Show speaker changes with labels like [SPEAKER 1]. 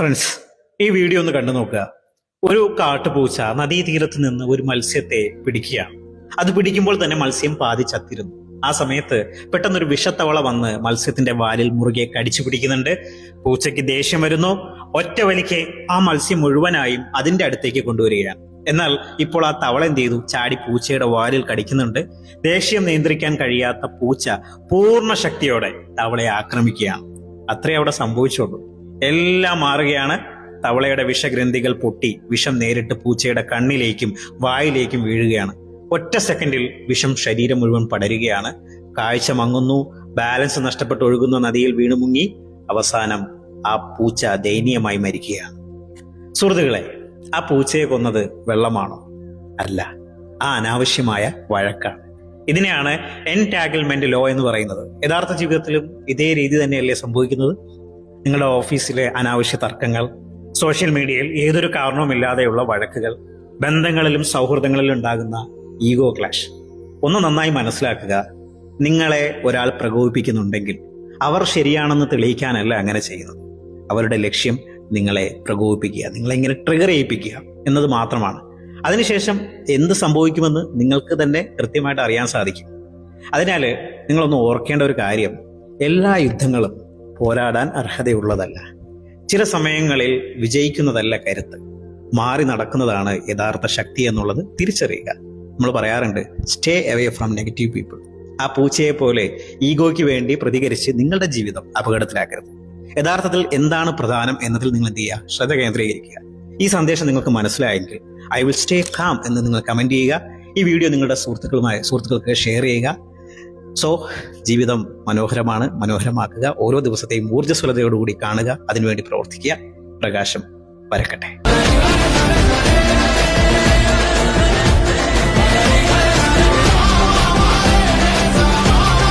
[SPEAKER 1] Friends, ഈ video ഒന്ന് കണ്ടു നോക്കുക. ഒരു കാട്ടുപൂച്ച നദീതീരത്ത് നിന്ന് ഒരു മത്സ്യത്തെ പിടിക്കുകയാണ്. അത് പിടിക്കുമ്പോൾ തന്നെ മത്സ്യം പാതി ചത്തിരുന്നു. ആ സമയത്ത് പെട്ടെന്നൊരു വിഷത്തവള വന്ന് മത്സ്യത്തിന്റെ വാലിൽ മുറുകെ കടിച്ചു പിടിക്കുന്നുണ്ട്. പൂച്ചയ്ക്ക് ദേഷ്യം വരുന്നു. ഒറ്റ വലിക്ക് ആ മത്സ്യം മുഴുവനായും അതിന്റെ അടുത്തേക്ക് കൊണ്ടുവരികയാണ്. എന്നാൽ ഇപ്പോൾ ആ തവള എന്ത് ചെയ്തു? ചാടി പൂച്ചയുടെ വാലിൽ കടിക്കുന്നുണ്ട്. ദേഷ്യം നിയന്ത്രിക്കാൻ കഴിയാത്ത പൂച്ച പൂർണ്ണ ശക്തിയോടെ തവളയെ ആക്രമിക്കുകയാണ്. അത്രേ അവിടെ സംഭവിച്ചുള്ളൂ. എല്ലാം മാറുകയാണ്. തവളയുടെ വിഷഗ്രന്ഥികൾ പൊട്ടി വിഷം നേരിട്ട് പൂച്ചയുടെ കണ്ണിലേക്കും വായിലേക്കും വീഴുകയാണ്. ഒറ്റ സെക്കൻഡിൽ വിഷം ശരീരം മുഴുവൻ പടരുകയാണ്. കാഴ്ച മങ്ങുന്നു. ബാലൻസ് നഷ്ടപ്പെട്ട് ഒഴുകുന്ന നദിയിൽ വീണു മുങ്ങി അവസാനം ആ പൂച്ച ദയനീയമായി മരിക്കുകയാണ്. സുഹൃത്തുക്കളെ, ആ പൂച്ചയെ കൊന്നത് വെള്ളമാണോ? അല്ല, ആ അനാവശ്യമായ വഴക്കാണ്. ഇതിനെയാണ് എൻടാഗിൾമെന്റ് ലോ എന്ന് പറയുന്നത്. യഥാർത്ഥ ജീവിതത്തിലും ഇതേ രീതി തന്നെയല്ലേ സംഭവിക്കുന്നത്? നിങ്ങളുടെ ഓഫീസിലെ അനാവശ്യ തർക്കങ്ങൾ, സോഷ്യൽ മീഡിയയിൽ ഏതൊരു കാരണവുമില്ലാതെയുള്ള വഴക്കുകൾ, ബന്ധങ്ങളിലും സൗഹൃദങ്ങളിലും ഉണ്ടാകുന്ന ഈഗോ ക്ലാഷ്. ഒന്ന് നന്നായി മനസ്സിലാക്കുക, നിങ്ങളെ ഒരാൾ പ്രകോപിപ്പിക്കുന്നുണ്ടെങ്കിൽ അവർ ശരിയാണെന്ന് തെളിയിക്കാനല്ല അങ്ങനെ ചെയ്യുന്നത്. അവരുടെ ലക്ഷ്യം നിങ്ങളെ പ്രകോപിപ്പിക്കുക, നിങ്ങളെ ഇങ്ങനെ ട്രിഗർ ചെയ്യിപ്പിക്കുക എന്നത് മാത്രമാണ്. അതിനുശേഷം എന്ത് സംഭവിക്കുമെന്ന് നിങ്ങൾക്ക് തന്നെ കൃത്യമായിട്ട് അറിയാൻ സാധിക്കും. അതിനാൽ നിങ്ങളൊന്ന് ഓർക്കേണ്ട ഒരു കാര്യം, എല്ലാ യുദ്ധങ്ങളും പോരാടാൻ അർഹതയുള്ളതല്ല. ചില സമയങ്ങളിൽ വിജയിക്കുന്നതല്ല കരുത്ത്, മാറി നടക്കുന്നതാണ് യഥാർത്ഥ ശക്തി എന്നുള്ളത് തിരിച്ചറിയുക. നമ്മൾ പറയാറുണ്ട്, stay away from negative people. ആ പൂച്ചയെ പോലെ ഈഗോയ്ക്ക് വേണ്ടി പ്രതികരിച്ച് നിങ്ങളുടെ ജീവിതം അപകടത്തിലാക്കരുത്. യഥാർത്ഥത്തിൽ എന്താണ് പ്രധാനം എന്നതിൽ നിങ്ങൾ എന്ത് ചെയ്യുക? ശ്രദ്ധ കേന്ദ്രീകരിക്കുക. ഈ സന്ദേശം നിങ്ങൾക്ക് മനസ്സിലായെങ്കിൽ ഐ വിൽ സ്റ്റേ കാം എന്ന് നിങ്ങൾ കമന്റ് ചെയ്യുക. ഈ വീഡിയോ നിങ്ങളുടെ സുഹൃത്തുക്കൾക്ക് ഷെയർ ചെയ്യുക. സോ, ജീവിതം മനോഹരമാണ്, മനോഹരമാക്കുക. ഓരോ ദിവസത്തെയും ഊർജ്ജസ്വലതയോടുകൂടി കാണുക, അതിനുവേണ്ടി പ്രവർത്തിക്കുക. പ്രകാശം പരക്കട്ടെ.